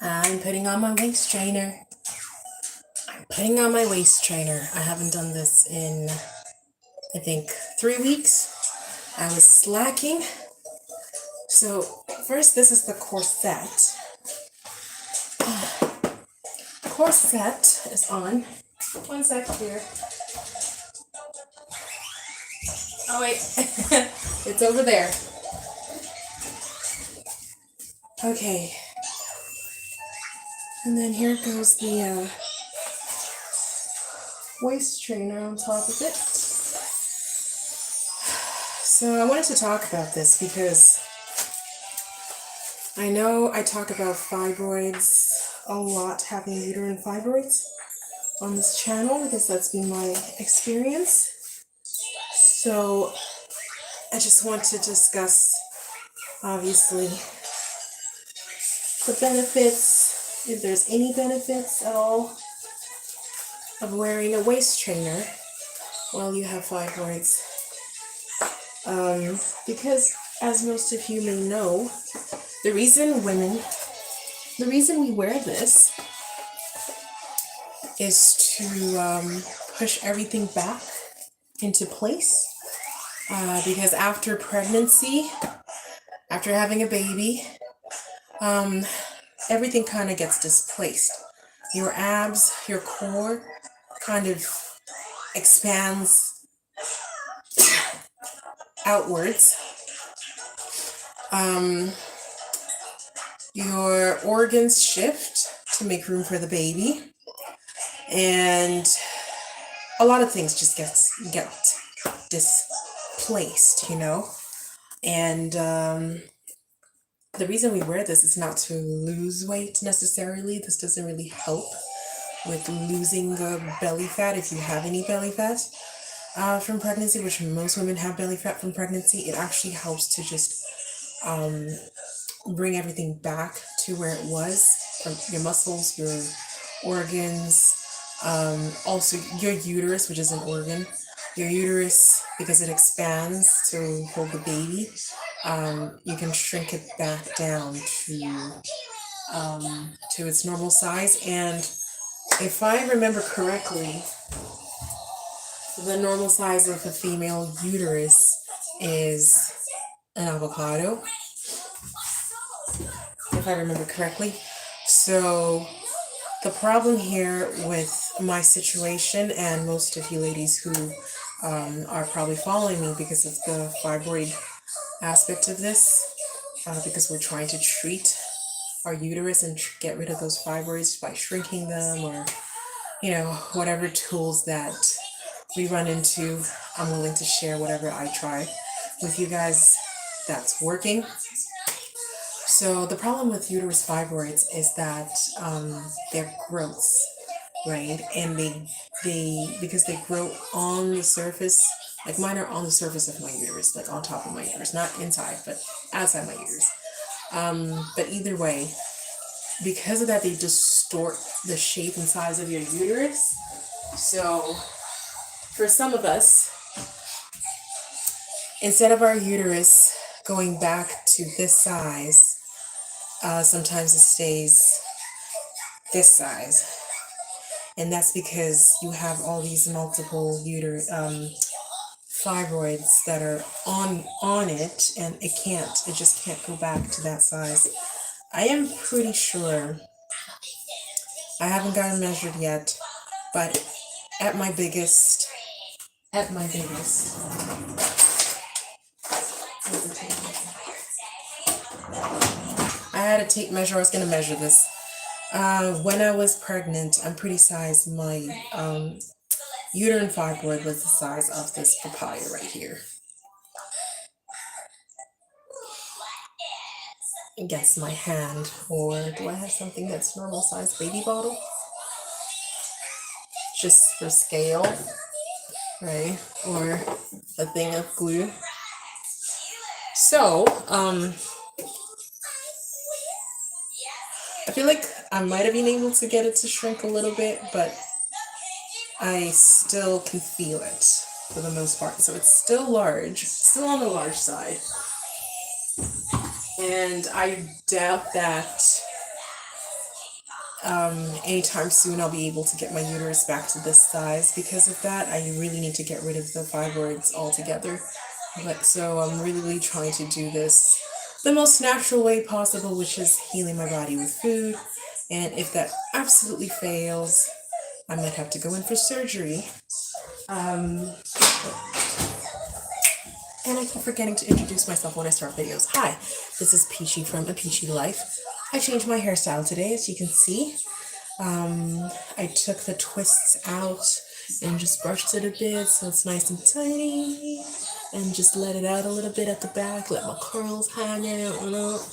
I'm putting on my waist trainer. I haven't done this in, I think, 3 weeks. I was slacking. So first, this is the corset. Corset is on. One sec here. Oh wait, it's over there. Okay. And then here goes the waist trainer on top of it. So I wanted to talk about this because I know I talk about fibroids a lot, having uterine fibroids on this channel because that's been my experience. So I just want to discuss, obviously, the benefits, if there's any benefits at all, of wearing a waist trainer while you have fibroids. Because as most of you may know, the reason we wear this is to push everything back into place. Because after pregnancy, after having a baby, everything kind of gets displaced. Your abs, your core kind of expands outwards. Your organs shift to make room for the baby, and a lot of things just get displaced, and the reason we wear this is not to lose weight necessarily. This doesn't really help with losing the belly fat if you have any belly fat from pregnancy, which most women have belly fat from pregnancy. It actually helps to just bring everything back to where it was, from your muscles, your organs, also your uterus, which is an organ. Your uterus, because it expands to hold the baby, you can shrink it back down to its normal size. And if I remember correctly, the normal size of a female uterus is an avocado, if I remember correctly. So the problem here with my situation, and most of you ladies who are probably following me because of the fibroid aspect of this, because we're trying to treat our uterus and get rid of those fibroids by shrinking them, or whatever tools that we run into. I'm willing to share whatever I try with you guys that's working. So the problem with uterus fibroids is that they're growths, right? And they because they grow on the surface, like mine are on the surface of my uterus, like on top of my uterus, not inside, but outside my uterus. But either way, because of that, they distort the shape and size of your uterus. So for some of us, instead of our uterus going back to this size, sometimes it stays this size. And that's because you have all these multiple fibroids that are on it, and it just can't go back to that size. I am pretty sure, I haven't gotten measured yet, but at my biggest, I had a tape measure. I was going to measure this. When I was pregnant, I'm pretty size, my uterine fibroid was the size of this papaya right here. Against my hand. Or do I have something that's normal size? Baby bottle? Just for scale, right? Or a thing of glue. So, I feel like I might have been able to get it to shrink a little bit, but I still can feel it for the most part. So it's still large, still on the large side. And I doubt that anytime soon I'll be able to get my uterus back to this size. Because of that, I really need to get rid of the fibroids altogether. But so I'm really trying to do this the most natural way possible, which is healing my body with food. And if that absolutely fails, I might have to go in for surgery. Um, and I keep forgetting to introduce myself when I start videos. Hi, this is Peachy from A Peachy Life. I changed my hairstyle today, as you can see. I took the twists out and just brushed it a bit so it's nice and tidy. And just let it out a little bit at the back. Let my curls hang out.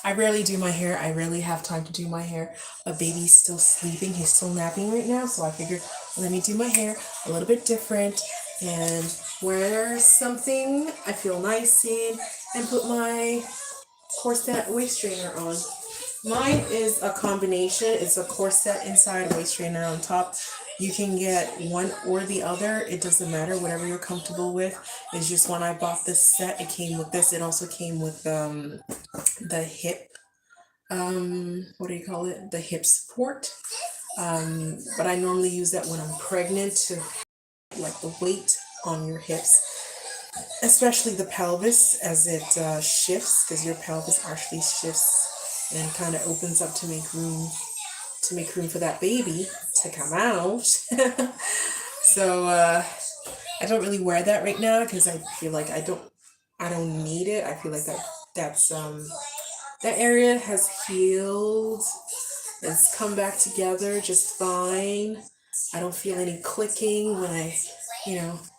I rarely do my hair. I rarely have time to do my hair. But baby's still sleeping. He's still napping right now. So I figured, let me do my hair a little bit different and wear something I feel nice in and put my corset waist straightener on. Mine is a combination. It's a corset inside, waist straightener on top. You can get one or the other. It doesn't matter, whatever you're comfortable with. It's just when I bought this set, it came with this. It also came with the hip, what do you call it? The hip support. But I normally use that when I'm pregnant to like the weight on your hips, especially the pelvis as it shifts, because your pelvis actually shifts and kind of opens up to make room for that baby to come out. So I don't really wear that right now because I feel like I don't need it. I feel like that area has healed. It's come back together just fine. I don't feel any clicking when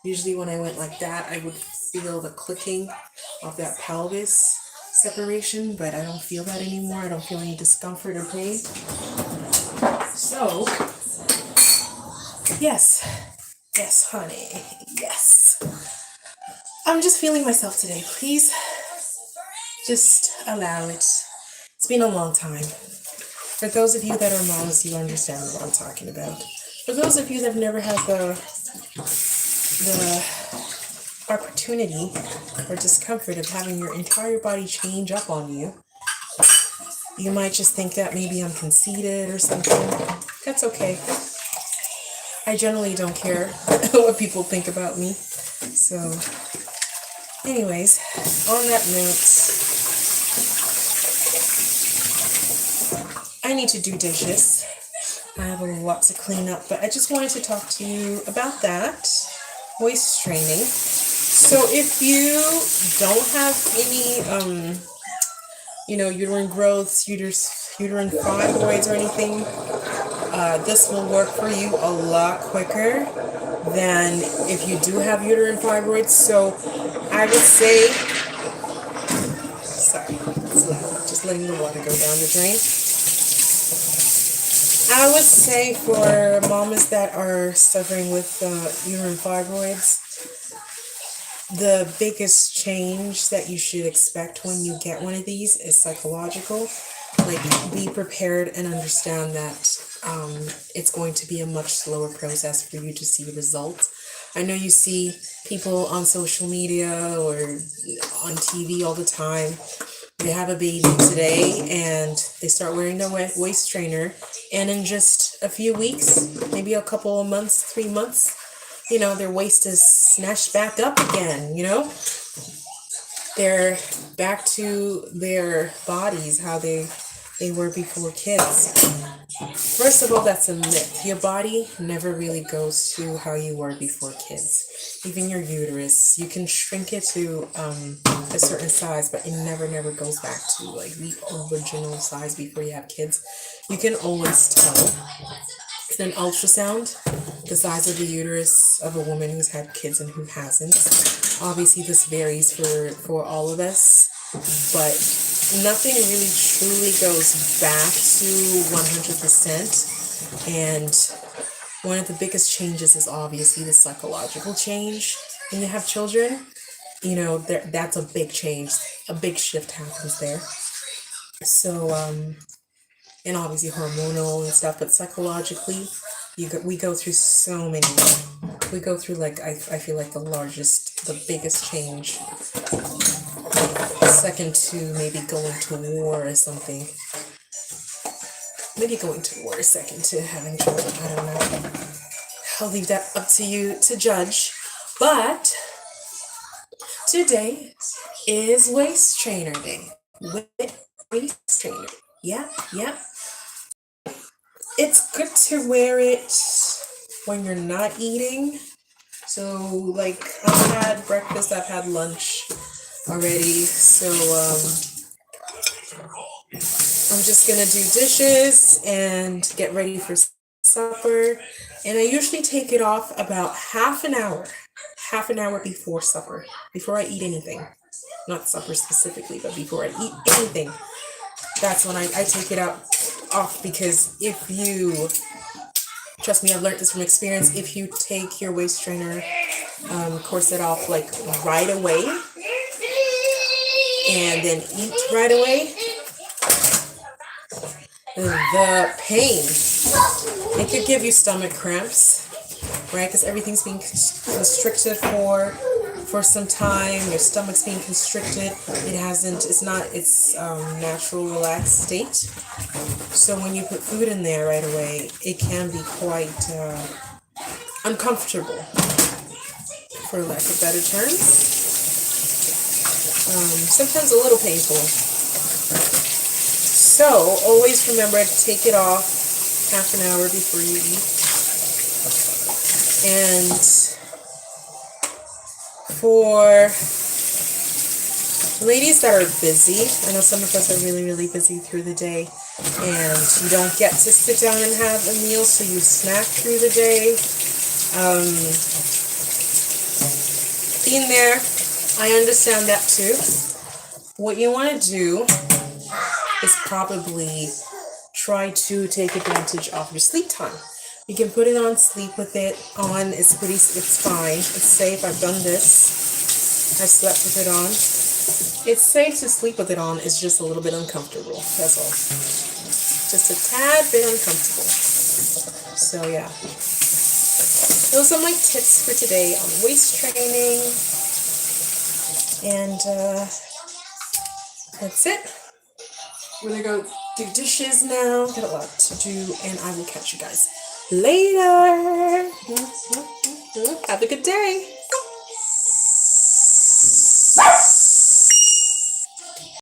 usually when I went like that, I would feel the clicking of that pelvis separation, but I don't feel that anymore. I don't feel any discomfort or pain. So, yes, honey, yes. I'm just feeling myself today. Please, just allow it. It's been a long time. For those of you that are moms, you understand what I'm talking about. For those of you that have never had the opportunity or discomfort of having your entire body change up on you, you might just think that maybe I'm conceited or something. That's okay. I generally don't care what people think about me. So, anyways, on that note, I need to do dishes. I have a lot to clean up, but I just wanted to talk to you about that, waist training. So if you don't have any, uterine growths, uterine fibroids or anything, this will work for you a lot quicker than if you do have uterine fibroids. So I would say, sorry, it's loud, just letting the water go down the drain. I would say for mamas that are suffering with uterine fibroids, the biggest change that you should expect when you get one of these is psychological. Like, be prepared and understand that it's going to be a much slower process for you to see results. I know you see people on social media or on TV all the time. They have a baby today and they start wearing their waist trainer, and in just a few weeks, maybe a couple of months, 3 months, their waist is snatched back up again, They're back to their bodies, how they were before kids. First of all, that's a myth. Your body never really goes to how you were before kids. Even your uterus, you can shrink it to a certain size, but it never goes back to like the original size before you have kids. You can always tell in an ultrasound the size of the uterus of a woman who's had kids and who hasn't. Obviously, this varies for all of us, but nothing really truly goes back to 100%. And one of the biggest changes is obviously the psychological change. When you have children, that's a big change. A big shift happens there. So, and obviously hormonal and stuff, but psychologically, we go through so many. We go through I feel like the biggest change second to maybe going to war or something. Maybe going to war a second to having children. I don't know. I'll leave that up to you to judge. But today is waist trainer day. Waist trainer. Yeah. It's good to wear it when you're not eating. So like I've had breakfast, I've had lunch already. So I'm just gonna do dishes and get ready for supper. And I usually take it off about half an hour before supper, before I eat anything. Not supper specifically, but before I eat anything. That's when I take it off, because if you, trust me, I've learned this from experience, if you take your waist trainer corset off like right away and then eat right away, the pain, it could give you stomach cramps, right? Because everything's being constricted for some time. Your stomach's being constricted. It's not its natural relaxed state. So when you put food in there right away, it can be quite uncomfortable, for lack of better terms. Sometimes a little painful. So always remember to take it off half an hour before you eat. And for ladies that are busy, I know some of us are really, really busy through the day, and you don't get to sit down and have a meal, so you snack through the day. Being there, I understand that too. What you want to do is probably try to take advantage of your sleep time. You can put it on, sleep with it on. It's fine. It's safe. I've done this. I slept with it on. It's safe to sleep with it on. It's just a little bit uncomfortable. That's all. Just a tad bit uncomfortable. So yeah. Those are my tips for today on waist training. And that's it. We're gonna go do dishes now. Got a lot to do, and I will catch you guys later. Have a good day.